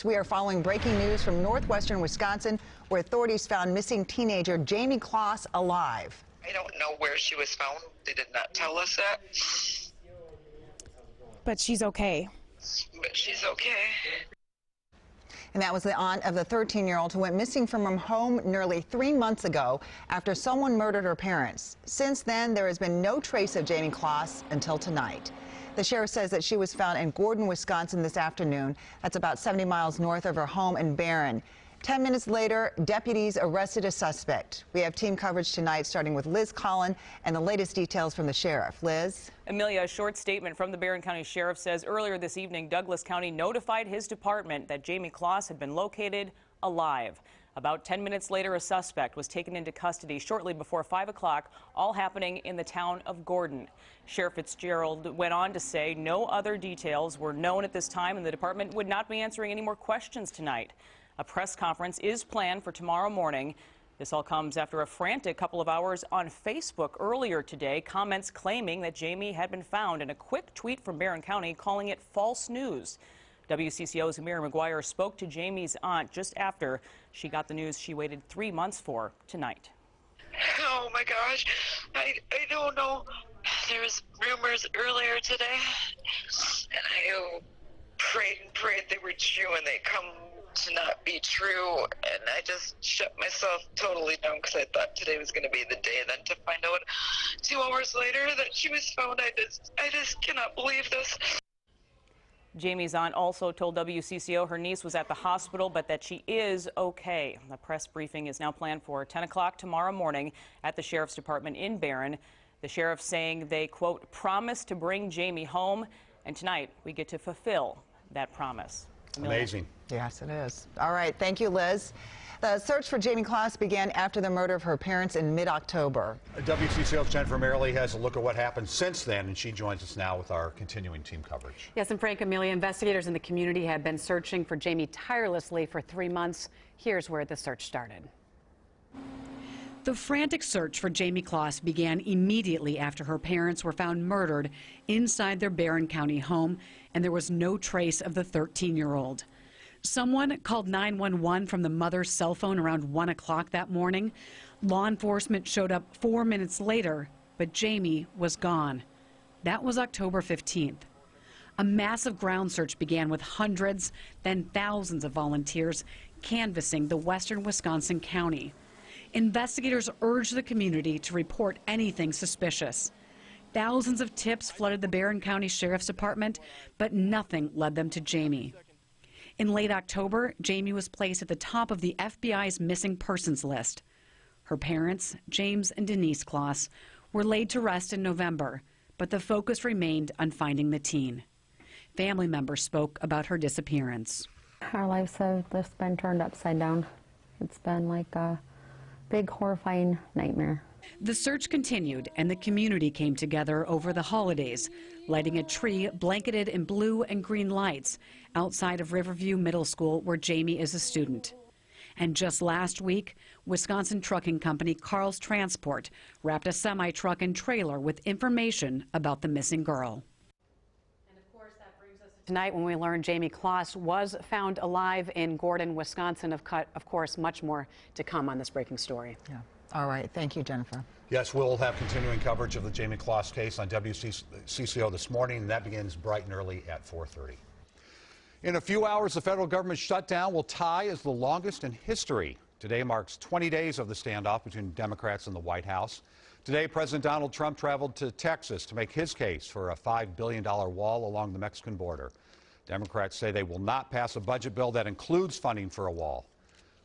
First, we are following breaking news from northwestern Wisconsin, where authorities found missing teenager Jamie Kloss alive. I don't know where she was found. They did not tell us that. But she's okay. But she's okay. And that was the aunt of the 13-year-old who went missing from her home nearly 3 months ago after someone murdered her parents. Since then, there has been no trace of Jamie Kloss until tonight. The sheriff says that she was found in Gordon, Wisconsin this afternoon. That's about 70 miles north of her home in Barron. 10 minutes later, deputies arrested a suspect. We have team coverage tonight, starting with Liz Collin and the latest details from the sheriff. Liz? Amelia, a short statement from the Barron County Sheriff says earlier this evening, Douglas County notified his department that Jamie Kloss had been located alive. About 10 minutes later, a suspect was taken into custody shortly before 5 o'clock, all happening in the town of Gordon. Sheriff Fitzgerald went on to say no other details were known at this time, and the department would not be answering any more questions tonight. A press conference is planned for tomorrow morning. This all comes after a frantic couple of hours on Facebook earlier today, comments claiming that Jamie had been found, and a quick tweet from Barron County calling it false news. WCCO's Amir McGuire spoke to Jamie's aunt just after she got the news she waited 3 months for tonight. Oh my gosh, I don't know. There was rumors earlier today, and I prayed and prayed they were true, and they come to not be true, and I just shut myself totally down because I thought today was going to be the day. Then to find out 2 hours later that she was found, I just cannot believe this. Jamie's aunt also told WCCO her niece was at the hospital, but that she is okay. The press briefing is now planned for 10 o'clock tomorrow morning at the Sheriff's Department in Barron. The sheriff saying they, quote, promised to bring Jamie home, and tonight we get to fulfill that promise. Amazing. Yes, it is. All right. Thank you, Liz. The search for Jamie Kloss began after the murder of her parents in mid-October. WCCO's Jennifer Merrily has a look at what happened since then, and she joins us now with our continuing team coverage. Yes, and Frank, Amelia, investigators in the community have been searching for Jamie tirelessly for 3 months. Here's where the search started. The frantic search for Jamie Kloss began immediately after her parents were found murdered inside their Barron County home, and there was no trace of the 13-year-old. Someone called 911 from the mother's cell phone around 1 o'clock that morning. Law enforcement showed up 4 minutes later, but Jamie was gone. That was October 15th. A massive ground search began with hundreds, then thousands of volunteers canvassing the western Wisconsin county. Investigators urged the community to report anything suspicious. Thousands of tips flooded the Barron County Sheriff's Department, but nothing led them to Jamie. In late October, Jamie was placed at the top of the FBI's missing persons list. Her parents, James and Denise Kloss, were laid to rest in November, but the focus remained on finding the teen. Family members spoke about her disappearance. Our lives have just been turned upside down. It's been like a big, horrifying nightmare. The search continued, and the community came together over the holidays, lighting a tree blanketed in blue and green lights outside of Riverview Middle School, where Jamie is a student. And just last week, Wisconsin trucking company Carl's Transport wrapped a semi-truck and trailer with information about the missing girl. And of course, that brings us to tonight when we learned Jamie Kloss was found alive in Gordon, Wisconsin. Of course, much more to come on this breaking story. Yeah. All right. Thank you, Jennifer. Yes, we'll have continuing coverage of the Jamie Kloss case on WCCO this morning, and that begins bright and early at 4:30. In a few hours, the federal government shutdown will tie as the longest in history. Today marks 20 days of the standoff between Democrats and the White House. Today, President Donald Trump traveled to Texas to make his case for a $5 billion wall along the Mexican border. Democrats say they will not pass a budget bill that includes funding for a wall.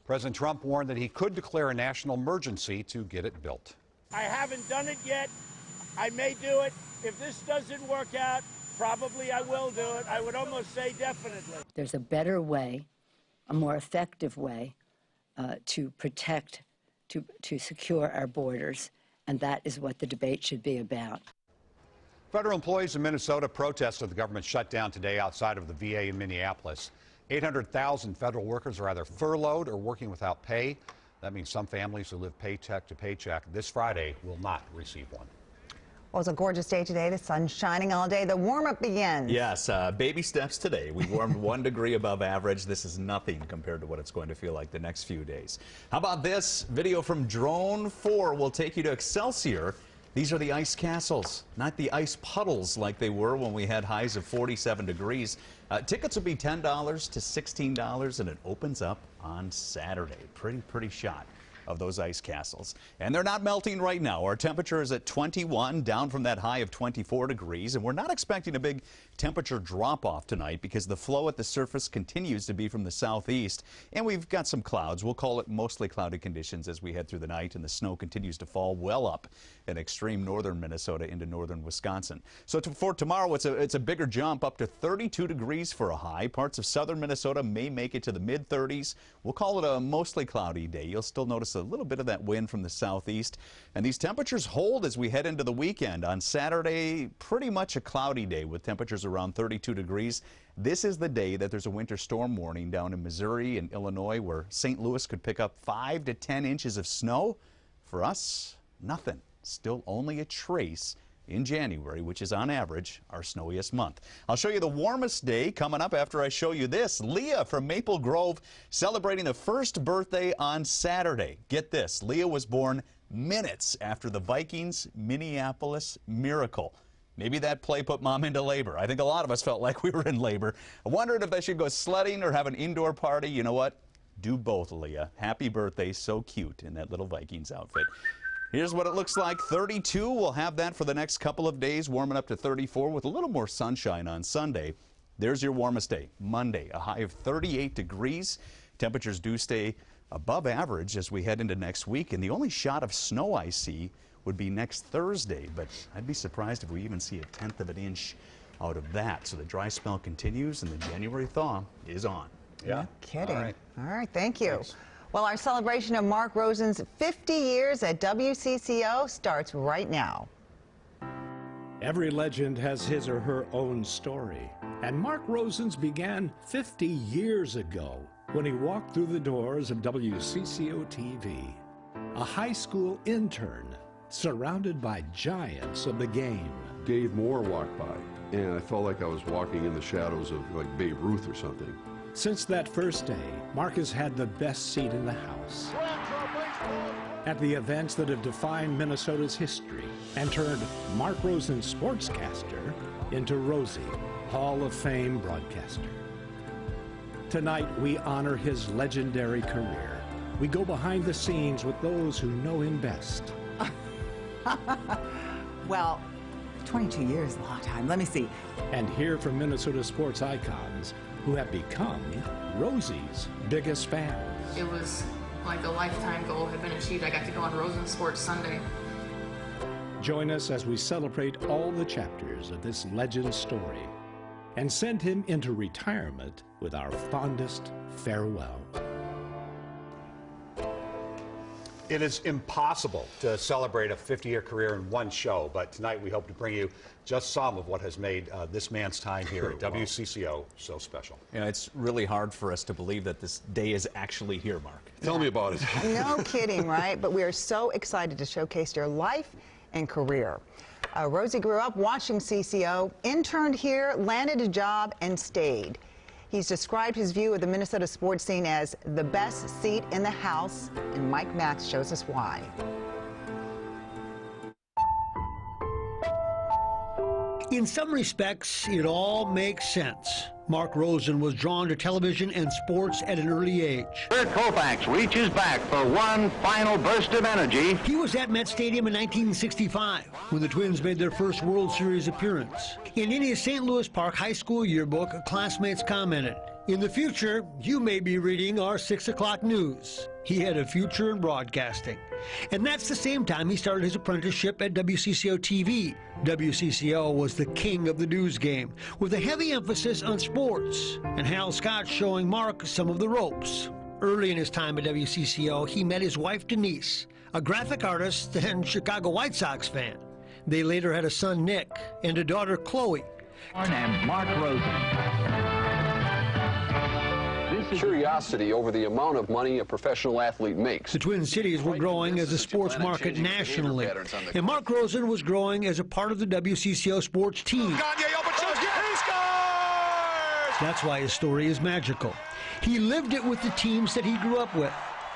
President Trump warned that he could declare a national emergency to get it built. I haven't done it yet. I may do it. If this doesn't work out, probably I will do it. I would almost say definitely. There's a better way, a more effective way to protect, to secure our borders, and that is what the debate should be about. Federal employees in Minnesota protested the government shutdown today outside of the VA in Minneapolis. 800,000 federal workers are either furloughed or working without pay. That means some families who live paycheck to paycheck this Friday will not receive one. Well, it's a gorgeous day today. The sun's shining all day. The warm-up begins. Yes, baby steps today. We warmed 1 degree above average. This is nothing compared to what it's going to feel like the next few days. How about this? Video from Drone 4 will take you to Excelsior. These are the ice castles, not the ice puddles like they were when we had highs of 47 degrees. Tickets will be $10 to $16, and it opens up on Saturday. Pretty shot of those ice castles. And they're not melting right now. Our temperature is at 21, down from that high of 24 degrees. And we're not expecting a big temperature drop off tonight because the flow at the surface continues to be from the southeast. And we've got some clouds. We'll call it mostly cloudy conditions as we head through the night. And the snow continues to fall well up in extreme northern Minnesota into northern Wisconsin. So for tomorrow, it's a bigger jump up to 32 degrees for a high. Parts of southern Minnesota may make it to the mid-30s. We'll call it a mostly cloudy day. You'll still notice a little bit of that wind from the southeast. And these temperatures hold as we head into the weekend. On Saturday, pretty much a cloudy day with temperatures around 32 degrees. This is the day that there's a winter storm warning down in Missouri and Illinois where St. Louis could pick up 5 to 10 inches of snow. For us, nothing. Still only a trace in January, which is on average our snowiest month. I'll show you the warmest day coming up after I show you this. Leah from Maple Grove celebrating the first birthday on Saturday. Get this, Leah was born minutes after the Vikings' Minneapolis Miracle. Maybe that play put Mom into labor. I think a lot of us felt like we were in labor. I wondered if they should go sledding or have an indoor party. You know what? Do both, Leah. Happy birthday. So cute in that little Vikings outfit. Here's what it looks like. 32. We'll have that for the next couple of days, warming up to 34 with a little more sunshine on Sunday. There's your warmest day. Monday, a high of 38 degrees. Temperatures do stay above average as we head into next week, and the only shot of snow I see would be next Thursday, but I'd be surprised if we even see 1/10 of an inch out of that. So the dry spell continues and the January thaw is on. Yeah. No kidding. All right, thank you. Thanks. Well, our celebration of Mark Rosen's 50 years at WCCO starts right now. Every legend has his or her own story, and Mark Rosen's began 50 years ago when he walked through the doors of WCCO TV, a high school intern surrounded by giants of the game. Dave Moore walked by, and I felt like I was walking in the shadows of like Babe Ruth or something. Since that first day, Mark has had the best seat in the house at the events that have defined Minnesota's history and turned Mark Rosen sportscaster into Rosie, Hall of Fame broadcaster. Tonight, we honor his legendary career. We go behind the scenes with those who know him best. Well, 22 years is a long time. Let me see. And hear from Minnesota sports icons who have become Rosie's biggest fans. It was like a lifetime goal had been achieved. I got to go on Rosen Sports Sunday. Join us as we celebrate all the chapters of this legend's story and send him into retirement with our fondest farewell. It is impossible to celebrate a 50-year career in one show, but tonight we hope to bring you just some of what has made this man's time here at WCCO so special. Yeah, it's really hard for us to believe that this day is actually here, Mark. Tell me about it. No kidding, right? But we are so excited to showcase your life and career. Rosie grew up watching CCO, interned here, landed a job, and stayed. He's described his view of the Minnesota sports scene as the best seat in the house, and Mike Max shows us why. In some respects, it all makes sense. Mark Rosen was drawn to television and sports at an early age. Bert Koufax reaches back for one final burst of energy. He was at Met Stadium in 1965 when the Twins made their first World Series appearance. And in his St. Louis Park High School yearbook, classmates commented, "In the future, you may be reading our 6 o'clock news." He had a future in broadcasting. And that's the same time he started his apprenticeship at WCCO TV. WCCO was the king of the news game, with a heavy emphasis on sports, and Hal Scott showing Mark some of the ropes. Early in his time at WCCO, he met his wife Denise, a graphic artist and Chicago White Sox fan. They later had a son, Nick, and a daughter, Chloe. And Mark Rosen. This curiosity over the amount of money a professional athlete makes. The Twin Cities were growing as a sports market nationally, and Mark Rosen was growing as a part of the WCCO sports team. That's why his story is magical. He lived it with the teams that he grew up with.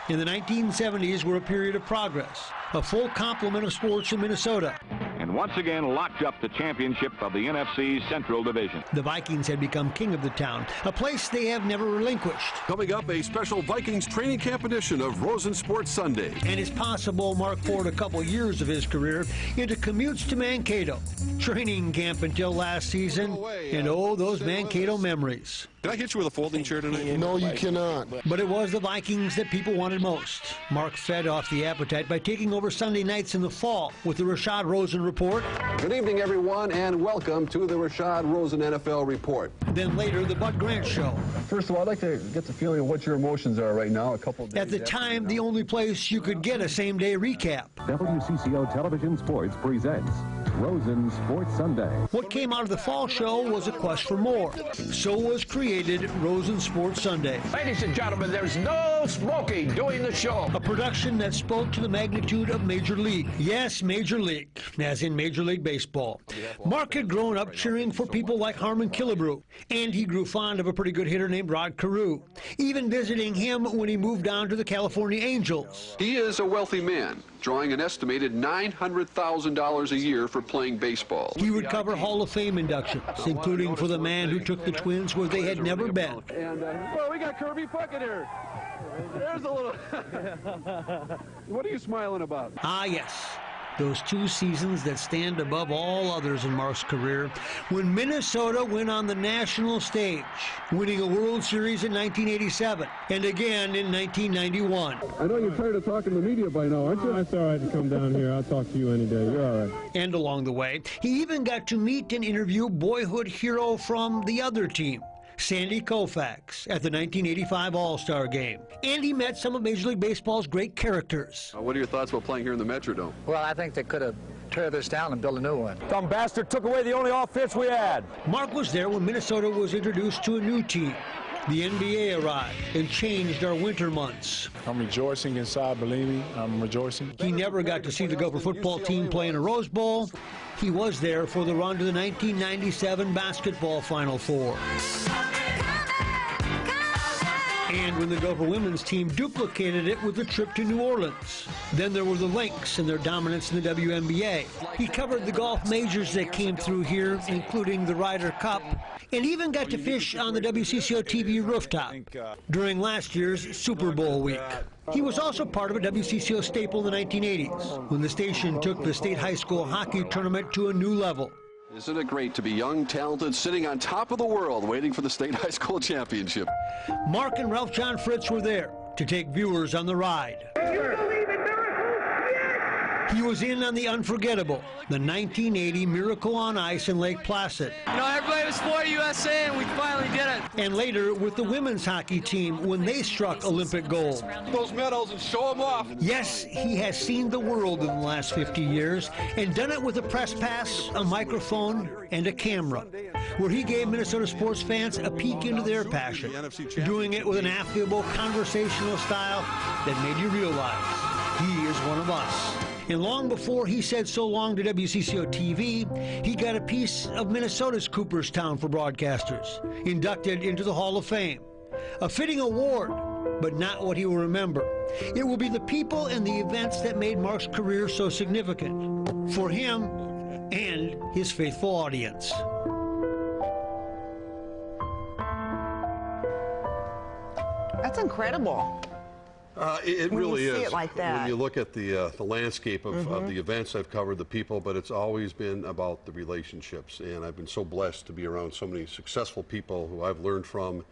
In the 1970s were a period of progress, a full complement of sports in Minnesota. And once again locked up the championship of the NFC's Central Division. The Vikings had become king of the town, a place they have never relinquished. Coming up, a special Vikings training camp edition of Rosen Sports Sunday. And it's possible Mark poured a couple years of his career into commutes to Mankato, training camp until last season, and oh, those Mankato memories. Can I hit you with a folding chair tonight? No, you cannot. But it was the Vikings that people wanted most. Mark fed off the appetite by taking over Sunday nights in the fall with the Rashad Rosen Report. Good evening, everyone, and welcome to the Rashad Rosen NFL Report. Then later, the Bud Grant Show. First of all, I'd like to get the feeling of what your emotions are right now. At the time, the only place you could get a same-day recap. WCCO Television Sports presents Rosen Sports Sunday. What came out of the fall show was a quest for more. So was created Rosen Sports Sunday. Ladies and gentlemen, there's no smoking doing the show. A production that spoke to the magnitude of Major League. Yes, Major League, as in Major League Baseball. Mark had grown up cheering for people like Harmon Killebrew, and he grew fond of a pretty good hitter named Rod Carew, even visiting him when he moved on to the California Angels. He is a wealthy man, drawing an estimated $900,000 a year for playing baseball. He would cover Hall of Fame inductions, including for the man who took the Twins where they had never been. And, well, we got Kirby Puckett here. There's a little... What are you smiling about? Ah, yes. Those 2 seasons that stand above all others in Mark's career, when Minnesota went on the national stage, winning a World Series in 1987 and again in 1991. I know you're tired of talking to the media by now, aren't you? It's all right to come down here. I'll talk to you any day. You're all right. And along the way, he even got to meet and interview boyhood hero from the other team, Sandy Koufax, at the 1985 All-Star Game. And he met some of Major League Baseball's great characters. What are your thoughts about playing here in the Metrodome? Well, I think they could have tear this down and build a new one. Some bastard took away the only offense we had. Mark was there when Minnesota was introduced to a new team. The NBA arrived and changed our winter months. I'm rejoicing inside, believe me, I'm rejoicing. He never got to see the Gopher football team play in a Rose Bowl. He was there for the run to the 1997 basketball Final Four. And when the Gopher women's team duplicated it with a trip to New Orleans. Then there were the Lynx and their dominance in the WNBA. He covered the golf majors that came through here, including the Ryder Cup, and even got to fish on the WCCO TV rooftop during last year's Super Bowl week. He was also part of a WCCO staple in the 1980s, when the station took the state high school hockey tournament to a new level. Isn't it great to be young, talented, sitting on top of the world, waiting for the state high school championship? Mark and Ralph John Fritz were there to take viewers on the ride. He was in on the unforgettable, the 1980 Miracle on Ice in Lake Placid. You know, everybody was for USA, and we finally did it. And later with the women's hockey team when they struck Olympic gold. Those medals and show them off. Yes, he has seen the world in the last 50 years and done it with a press pass, a microphone, and a camera, where he gave Minnesota sports fans a peek into their passion, doing it with an affable, conversational style that made you realize he is one of us. And long before he said so long to WCCO TV, he got a piece of Minnesota's Cooperstown for broadcasters, inducted into the Hall of Fame. A fitting award, but not what he will remember. It will be the people and the events that made Mark's career so significant for him and his faithful audience. That's incredible. It when really you see is. it like that. When you look at the landscape of the events I've covered, the people, but it's always been about the relationships. And I've been so blessed to be around so many successful people who I've learned from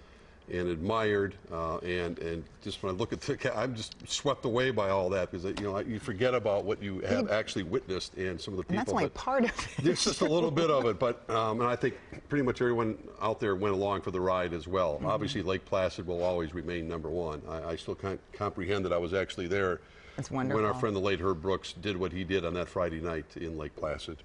and admired. And just when I look at I'm just swept away by all that, because you forget about what you have actually witnessed and some of the people. And that's only part of it. It's just a little bit of it, but and I think pretty much everyone out there went along for the ride as well. Obviously, Lake Placid will always remain #1. I still can't comprehend that I was actually there That's wonderful. when our friend the late Herb Brooks did what he did on that Friday night in Lake Placid.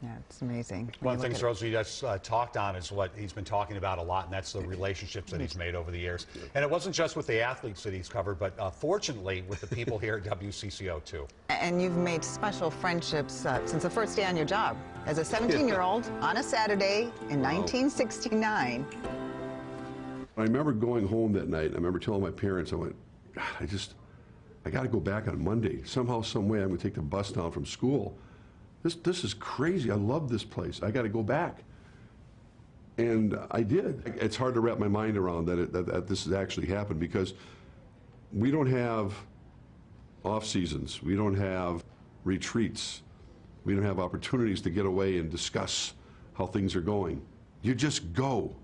Yeah, it's amazing. One of the things Rosie just talked on is what he's been talking about a lot, and that's the relationships that he's made over the years. And it wasn't just with the athletes that he's covered, but fortunately with the people here at WCCO too. And you've made special friendships since the first day on your job as a 17-year-old on a Saturday in 1969. I remember going home that night, and I remember telling my parents, I went, God, I got to go back on Monday. Somehow, some way, I'm going to take the bus down from school. This is crazy. I love this place. I got to go back. And I did. It's hard to wrap my mind around that this has actually happened, because we don't have off seasons. We don't have retreats. We don't have opportunities to get away and discuss how things are going. You just go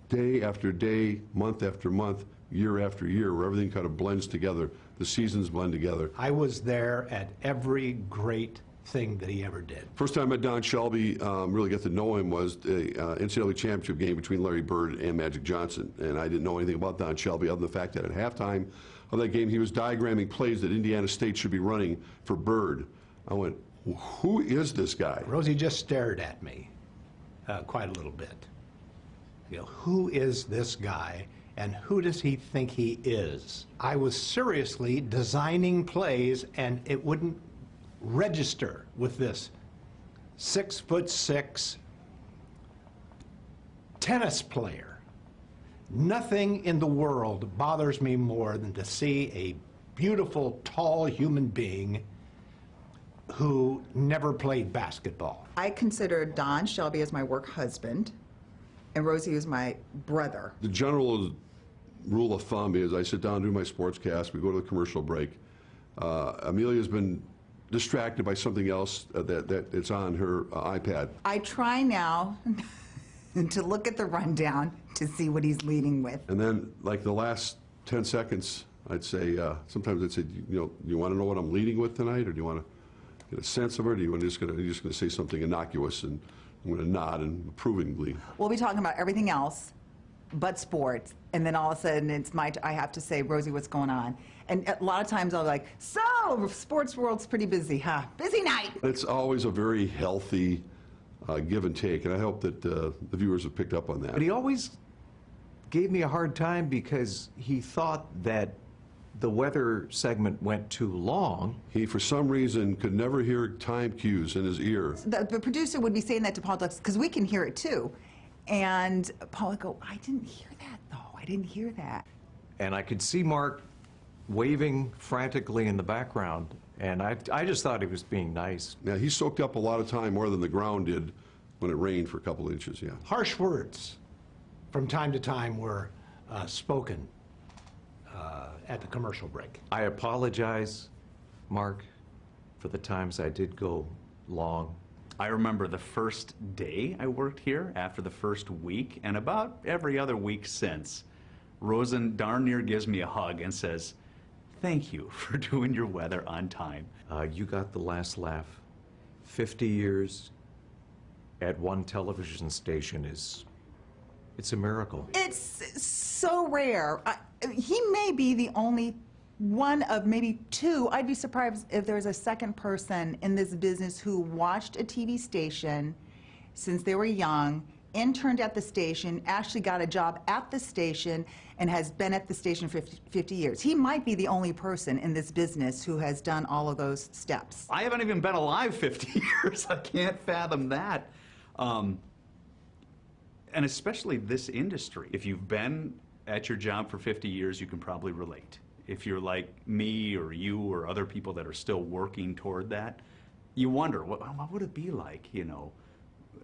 day after day, month after month, year after year, where everything kind of blends together. The seasons blend together. I was there at every great thing that he ever did. First time I met Don Shelby, really got to know him, was the NCAA championship game between Larry Bird and Magic Johnson. And I didn't know anything about Don Shelby other than the fact that at halftime of that game, he was diagramming plays that Indiana State should be running for Bird. I went, who is this guy? Rosie just stared at me quite a little bit. You know, who is this guy, and who does he think he is? I was seriously designing plays, and it wouldn't register with this 6'6" tennis player. Nothing in the world bothers me more than to see a beautiful, tall human being who never played basketball. I consider Don Shelby as my work husband, and Rosie is my brother. The general rule of thumb is I sit down and do my sportscast, we go to the commercial break. Amelia's been distracted by something else that it's on her iPad. I try now to look at the rundown to see what he's leading with. And then, like the last 10 seconds, I'd say, sometimes I'd say, you want to know what I'm leading with tonight, or do you want to get a sense of it, or do you want you're just going to say something innocuous, and I'm going to nod and approvingly. We'll be talking about everything else but sports, and then all of a sudden it's I have to say, Rosie, what's going on? And a lot of times I'll be like, so, sports world's pretty busy, huh? Busy night. It's always a very healthy give and take, and I hope that the viewers have picked up on that. But he always gave me a hard time because he thought that the weather segment went too long. He, for some reason, could never hear time cues in his ear. The producer would be saying that to Paul Dux, because we can hear it too. And Paul would go, I didn't hear that, though. I didn't hear that. And I could see Mark waving frantically in the background, and I just thought he was being nice. Yeah, he soaked up a lot of time, more than the ground did when it rained for a couple of inches, yeah. Harsh words from time to time were spoken at the commercial break. I apologize, Mark, for the times I did go long. I remember the first day I worked here, after the first week, and about every other week since, Rosen darn near gives me a hug and says, thank you for doing your weather on time. You got the last laugh. 50 years at one television station it's a miracle. It's so rare. He may be the only one of maybe two. I'd be surprised if there's a second person in this business who watched a TV station since they were young, interned at the station, actually got a job at the station, and has been at the station for 50 years. He might be the only person in this business who has done all of those steps. I haven't even been alive 50 years. I can't fathom that. And especially this industry. If you've been at your job for 50 years, you can probably relate. If you're like me or you or other people that are still working toward that, you wonder, what would it be like, you know?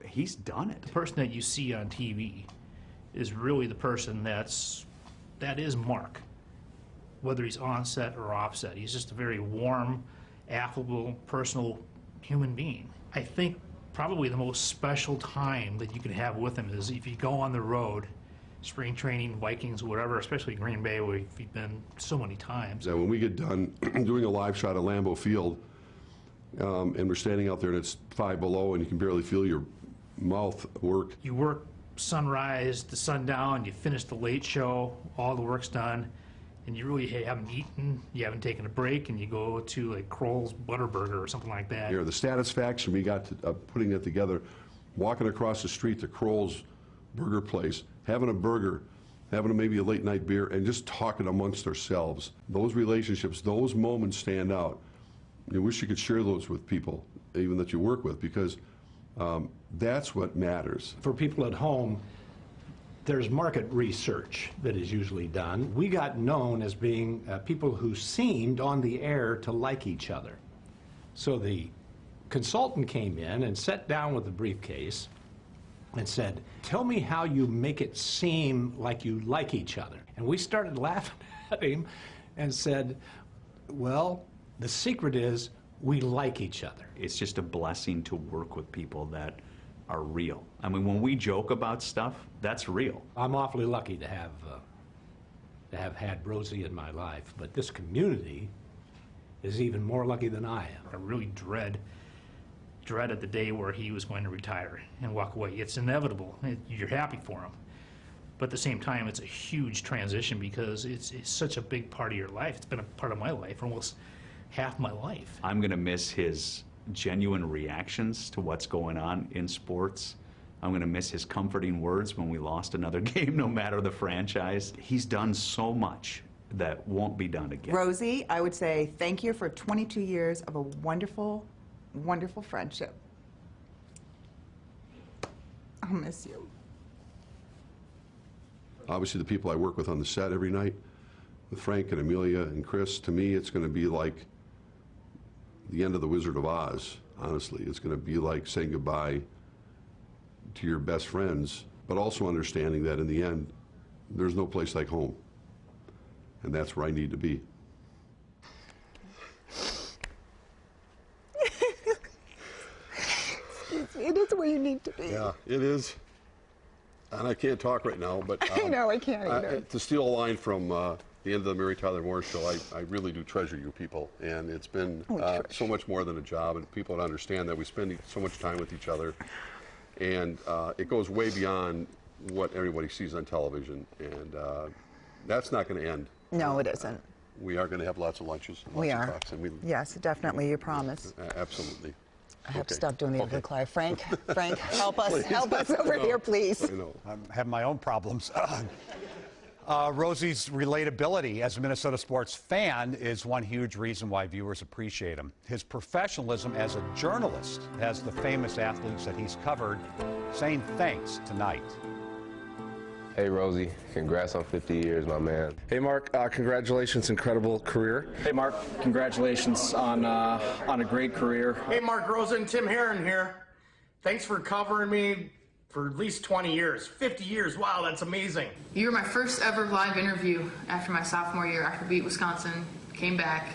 He's done it. The person that you see on TV is really the person that is Mark, whether he's on set or off set. He's just a very warm, affable, personal human being. I think probably the most special time that you can have with him is if you go on the road, spring training, Vikings, whatever, especially Green Bay, where we've been so many times. When we get done doing a live shot at Lambeau Field, and we're standing out there and it's 5 below and you can barely feel your mouth work. You work sunrise to sundown, you finish the late show, all the work's done, and you really haven't eaten, you haven't taken a break, and you go to like Kroll's Butterburger or something like that. Here, the satisfaction we got to, putting it together, walking across the street to Kroll's burger place, having a burger, having maybe a late night beer, and just talking amongst ourselves. Those relationships, those moments stand out. You wish you could share those with people, even that you work with, because that's what matters. For people at home, there's market research that is usually done. We got known as being people who seemed on the air to like each other. So the consultant came in and sat down with the briefcase and said, "Tell me how you make it seem like you like each other." And we started laughing at him and said, "Well, the secret is we like each other." It's just a blessing to work with people that are real. I mean, when we joke about stuff, that's real. I'm awfully lucky to have had Rosie in my life, but this community is even more lucky than I am. I really dreaded the day where he was going to retire and walk away. It's inevitable. You're happy for him. But at the same time, it's a huge transition because it's such a big part of your life. It's been a part of my life for almost half my life. I'm going to miss his genuine reactions to what's going on in sports. I'm going to miss his comforting words when we lost another game, no matter the franchise. He's done so much that won't be done again. Rosie, I would say thank you for 22 years of a wonderful, wonderful friendship. I'll miss you. Obviously, the people I work with on the set every night, with Frank and Amelia and Chris, to me, it's going to be like the end of The Wizard of Oz, honestly. It's going to be like saying goodbye to your best friends, but also understanding that in the end, there's no place like home. And that's where I need to be. Excuse me, it is where you need to be. Yeah, it is. And I can't talk right now, but I know, I can't either. To steal a line from the end of the Mary Tyler Moore show, I really do treasure you people, and it's been so much more than a job, and people don't understand that we spend so much time with each other, and it goes way beyond what everybody sees on television, and that's not going to end. No, it isn't. We are going to have lots of lunches. We lots are. of talks, and Yes, definitely, you promise. Absolutely. I have to stop doing the ugly cry. Frank, help us over here, please. I have my own problems. Rosie's relatability as a Minnesota sports fan is one huge reason why viewers appreciate him. His professionalism as a journalist has the famous athletes that he's covered saying thanks tonight. Hey, Rosie, congrats on 50 years, my man. Hey, Mark, congratulations, incredible career. Hey, Mark, congratulations on a great career. Hey, Mark Rosen, Tim Herron here. Thanks for covering me for at least 20 years. 50 years, wow, that's amazing. You were my first ever live interview after my sophomore year, after beat Wisconsin, came back.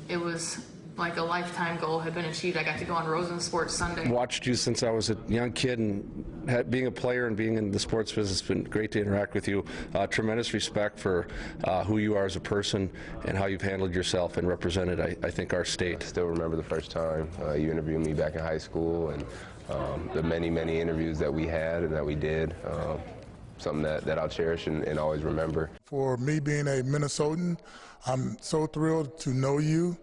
It was like a lifetime goal had been achieved. I got to go on Rosen Sports Sunday. Watched you since I was a young kid, and being a player and being in the sports business, it's been great to interact with you. Tremendous respect for who you are as a person and how you've handled yourself and represented, I think, our state. I still remember the first time you interviewed me back in high school, and the many, many interviews that we had and that we did. Something that I'll cherish and always remember. For me being a Minnesotan, I'm so thrilled to know you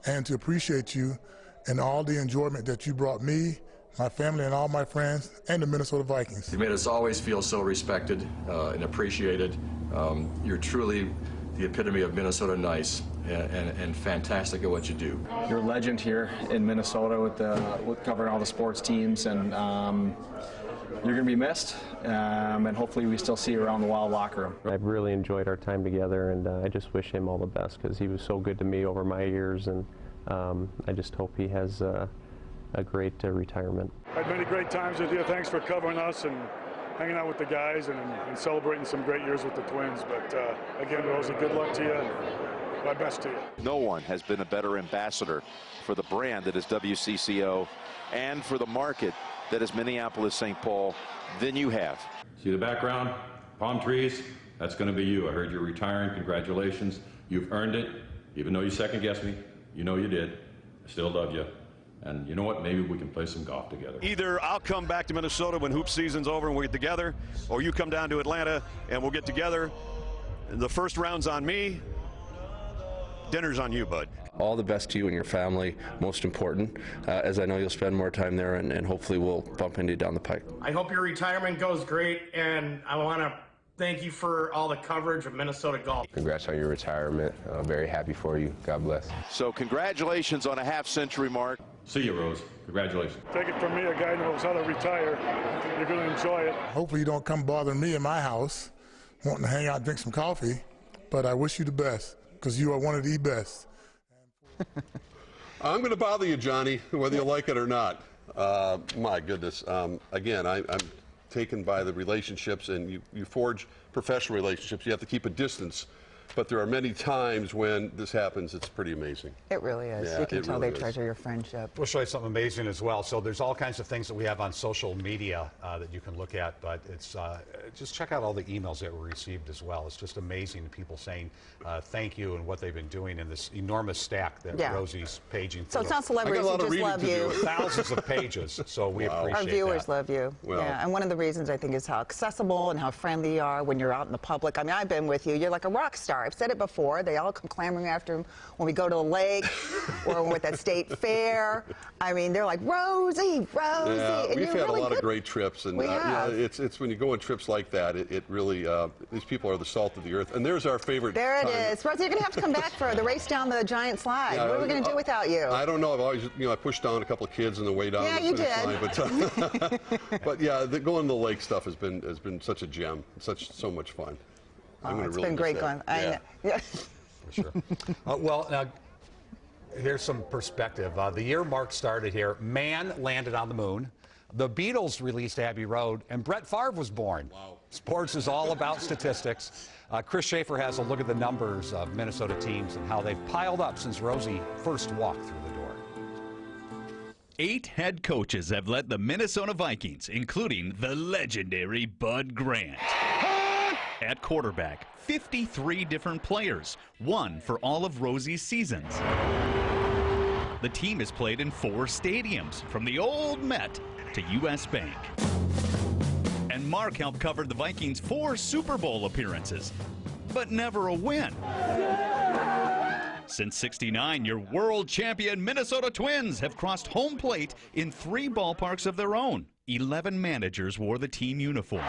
and to appreciate you and all the enjoyment that you brought me, my family, and all my friends, and the Minnesota Vikings. You made us always feel so respected and appreciated. You're truly the epitome of Minnesota nice and fantastic at what you do. You're a legend here in Minnesota with covering all the sports teams, and you're going to be missed, and hopefully we still see you around the Wild locker room. I've really enjoyed our time together, and I just wish him all the best because he was so good to me over my years, and I just hope he has a great retirement. I had many great times with you. Thanks for covering us and hanging out with the guys and celebrating some great years with the Twins. But again, Rosie, good luck to you and my best to you. No one has been a better ambassador for the brand that is WCCO and for the market that is Minneapolis-St. Paul than you have. See the background? Palm trees? That's going to be you. I heard you're retiring. Congratulations. You've earned it. Even though you second-guessed me, you know you did. I still love you. And you know what? Maybe we can play some golf together. Either I'll come back to Minnesota when hoop season's over and we get together, or you come down to Atlanta and we'll get together. The first round's on me. dinner's on you, bud. All the best to you and your family, most important, as I know you'll spend more time there, and hopefully we'll bump into you down the pike. I hope your retirement goes great, and I want to thank you for all the coverage of Minnesota golf. Congrats on your retirement. Very happy for you. God bless. So congratulations on a half-century mark. See you, Rose. Congratulations. Take it from me, a guy who knows how to retire. You're going to enjoy it. Hopefully you don't come bother me in my house, wanting to hang out and drink some coffee, but I wish you the best, because you are one of the best. I'm going to bother you, Johnny, whether you like it or not. My goodness. Again, I'm taken by the relationships, and you forge professional relationships. You have to keep a distance. But there are many times when this happens, it's pretty amazing. It really is. Yeah, You can tell really they treasure your friendship. We'll show you something amazing as well. So there's all kinds of things that we have on social media that you can look at, but it's just check out all the emails that were received as well. It's just amazing, people saying thank you and what they've been doing in this enormous stack that Rosie's paging through. So it's not celebrities who just love you. Thousands of pages, so we appreciate Our viewers that. love you. Well, yeah, and one of the reasons I think is how accessible and how friendly you are when you're out in the public. I mean, I've been with you. You're like a rock star. I've said it before. They all come clamoring after him when we go to the lake or when we're at state fair. I mean, they're like, Rosie, Rosie. Yeah, and we've you're had really a lot good. of great trips, and it's when you go on trips like that, it really these people are the salt of the earth. And there's our favorite. There it time. is. Rosie, you're going to have to come back for the race down the giant slide. Yeah, what are we going to do without you? I don't know. I've always, I pushed down a couple of kids on the way down. Yeah, the you finish did. Line, but yeah, going to the lake stuff has been such a gem, so much fun. It's been great going. Yeah. For sure. Well, now, here's some perspective. The year Mark started here, man landed on the moon, the Beatles released Abbey Road, and Brett Favre was born. Wow. Sports is all about statistics. Chris Schaefer has a look at the numbers of Minnesota teams and how they've piled up since Rosie first walked through the door. 8 head coaches have led the Minnesota Vikings, including the legendary Bud Grant. At quarterback, 53 different players, one for all of Rosie's seasons. The team has played in 4 stadiums, from the old Met to U.S. Bank. And Mark helped cover the Vikings' 4 Super Bowl appearances, but never a win. Since '69, your world champion Minnesota Twins have crossed home plate in 3 ballparks of their own. 11 managers wore the team uniform.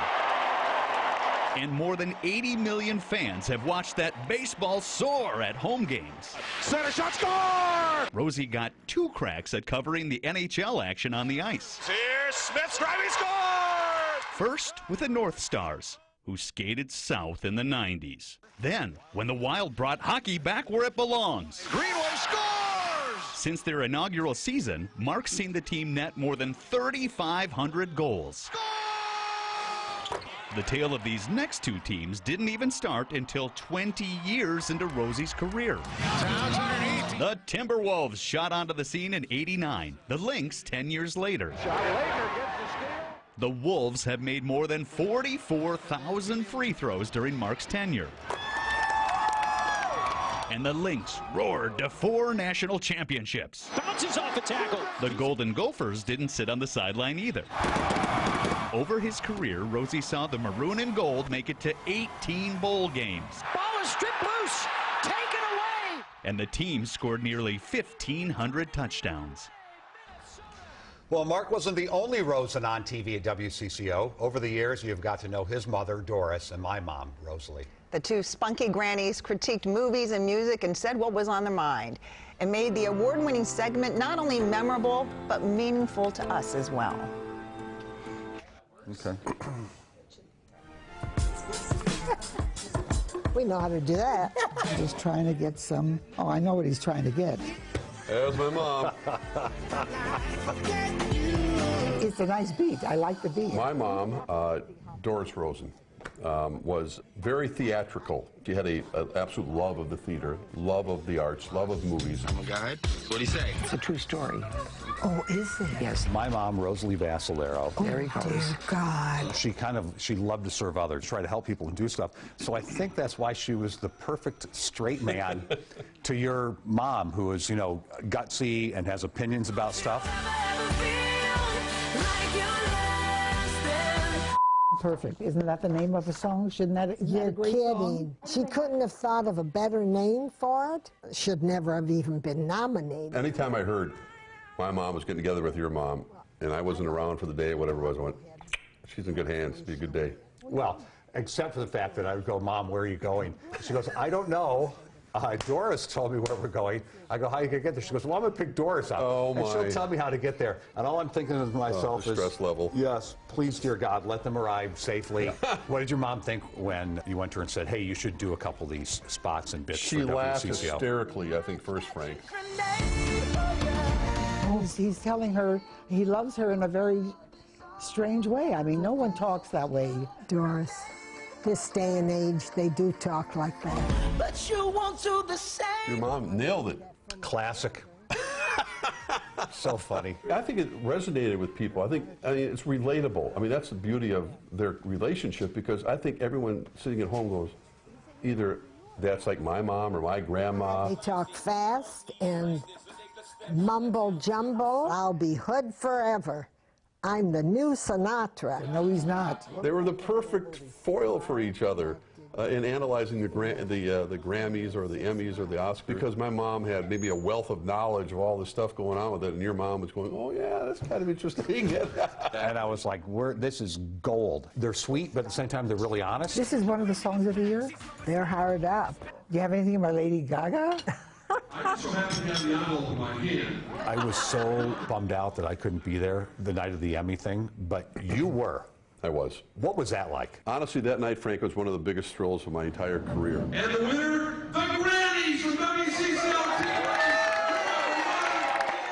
And more than 80 million fans have watched that baseball soar at home games. Center shot, score! Rosie got 2 cracks at covering the NHL action on the ice. Here's Smith's driving score! First with the North Stars, who skated south in the 90s. Then, when the Wild brought hockey back where it belongs. Greenway scores! Since their inaugural season, Mark's seen the team net more than 3,500 goals. The tale of these next 2 teams didn't even start until 20 years into Rosie's career. The Timberwolves shot onto the scene in '89, the Lynx 10 years later. The Wolves have made more than 44,000 free throws during Mark's tenure. And the Lynx roared to 4 national championships. Bounces off the tackle. The Golden Gophers didn't sit on the sideline either. Over his career, Rosie saw the maroon and gold make it to 18 bowl games. Ball is stripped loose. Taken away. And the team scored nearly 1,500 touchdowns. Well, Mark wasn't the only Rosen on TV at WCCO. Over the years, you've got to know his mother, Doris, and my mom, Rosalie. The 2 spunky grannies critiqued movies and music and said what was on their mind. It made the award-winning segment not only memorable, but meaningful to us as well. Okay. We know how to do that. I'm just trying to get some. Oh, I know what he's trying to get. There's my mom. It's a nice beat. I like the beat. My mom, Doris Rosen, was very theatrical. She had an absolute love of the theater, love of the arts, love of movies. I'm a guide. What do you say? It's a true story. Oh, is it? Yes. My mom, Rosalie Vassalero. There he goes. Dear God. She loved to serve others, try to help people and do stuff. So I think that's why she was the perfect straight man to your mom, who is, gutsy and has opinions about stuff. Perfect. Isn't that the name of a song? Isn't that a great song? She couldn't have thought of a better name for it. Should never have even been nominated. Anytime I heard my mom was getting together with your mom, and I wasn't around for the day, whatever it was, I went, she's in good hands. It'll be a good day. Well, except for the fact that I would go, Mom, where are you going? She goes, I don't know. Doris told me where we're going. I go, how are you going to get there? She goes, well, I'm going to pick Doris up. Oh, my. And she'll tell me how to get there. And all I'm thinking of myself the stress level. Yes, please, dear God, let them arrive safely. What did your mom think when you went to her and said, hey, you should do a couple of these spots and bits She for laughed WCCO? hysterically, I think, first, Frank. He's telling her he loves her in a very strange way. I mean, no one talks that way. Doris, this day and age, they do talk like that. But you won't do the same. Your mom nailed it. Classic. So funny. I think it resonated with people. I mean, it's relatable. I mean, that's the beauty of their relationship, because I think everyone sitting at home goes, either that's like my mom or my grandma. They talk fast and mumble jumble. I'll be hood forever. I'm the new Sinatra. No, he's not. They were the perfect foil for each other in analyzing the Grammys or the Emmys or the Oscars, because my mom had maybe a wealth of knowledge of all the stuff going on with it, and your mom was going, oh yeah, that's kind of interesting. And I was like, this is gold. They're sweet, but at the same time, they're really honest. This is one of the songs of the year? They're hard up. Do you have anything about Lady Gaga? I just so happen to have the envelope in my hand. I was so bummed out that I couldn't be there the night of the Emmy thing, but you were. I was. What was that like? Honestly, that night, Frank, was one of the biggest thrills of my entire career. And the winner, the Grammys from WCCO.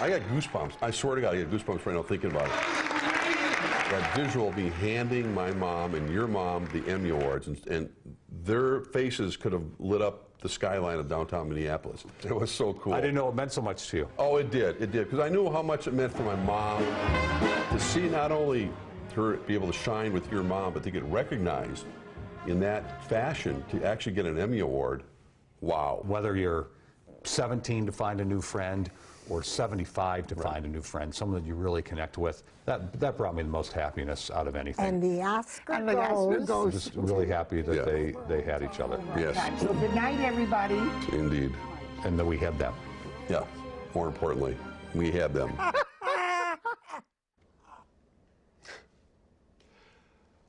I got goosebumps. I swear to God, I get goosebumps right now thinking about it. That visual of me handing my mom and your mom the Emmy Awards, and their faces could have lit up the skyline of downtown Minneapolis. It was so cool. I didn't know it meant so much to you. Oh, it did, because I knew how much it meant for my mom to see not only her be able to shine with your mom, but to get recognized in that fashion, to actually get an Emmy Award. Wow. Whether you're 17 to find a new friend or 75 to find a new friend, someone that you really connect with, that brought me the most happiness out of anything. And the Oscar goes. I'm just really happy that they had each other. Yes. So good night, everybody. Indeed. And that we had them. Yeah. More importantly, we had them.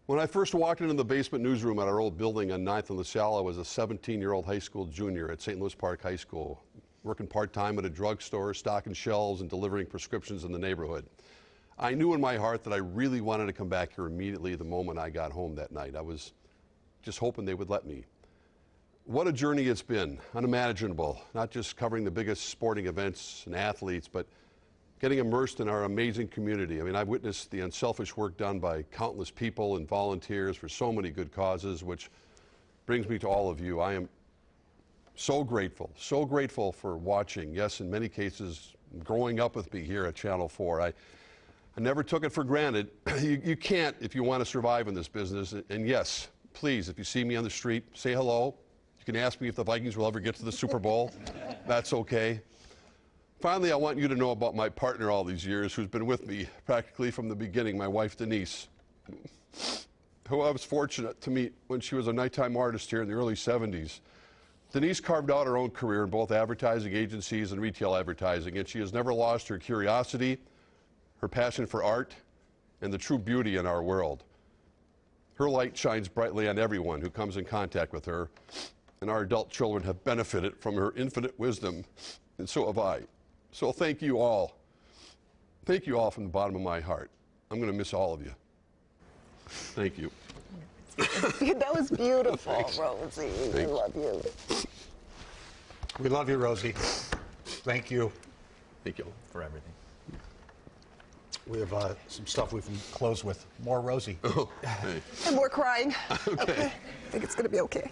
When I first walked into the basement newsroom at our old building on 9th and LaSalle, I was a 17-year-old high school junior at St. Louis Park High School, working part-time at a drugstore, stocking shelves and delivering prescriptions in the neighborhood. I knew in my heart that I really wanted to come back here immediately the moment I got home that night. I was just hoping they would let me. What a journey it's been, unimaginable, not just covering the biggest sporting events and athletes, but getting immersed in our amazing community. I mean, I've witnessed the unselfish work done by countless people and volunteers for so many good causes, which brings me to all of you. I am so grateful for watching, yes, in many cases, growing up with me here at Channel 4. I never took it for granted. You can't if you want to survive in this business. And yes, please, if you see me on the street, say hello. You can ask me if the Vikings will ever get to the Super Bowl. That's okay. Finally, I want you to know about my partner all these years, who's been with me practically from the beginning, my wife, Denise, who I was fortunate to meet when she was a nighttime artist here in the early 70s. Denise carved out her own career in both advertising agencies and retail advertising, and she has never lost her curiosity, her passion for art, and the true beauty in our world. Her light shines brightly on everyone who comes in contact with her, and our adult children have benefited from her infinite wisdom, and so have I. So thank you all. Thank you all from the bottom of my heart. I'm going to miss all of you. Thank you. That was beautiful, Rosie. Thanks. I love you. We love you, Rosie. Thank you. Thank you for everything. We have some stuff we can close with. More Rosie. Oh, hey. And more crying. Okay. I think it's going to be okay.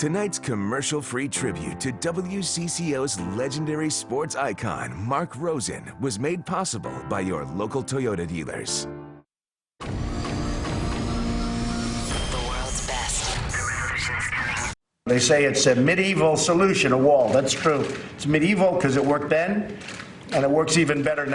Tonight's commercial-free tribute to WCCO's legendary sports icon, Mark Rosen, was made possible by your local Toyota dealers. The world's best. The revolution is coming. They say it's a medieval solution, a wall. That's true. It's medieval because it worked then, and it works even better now.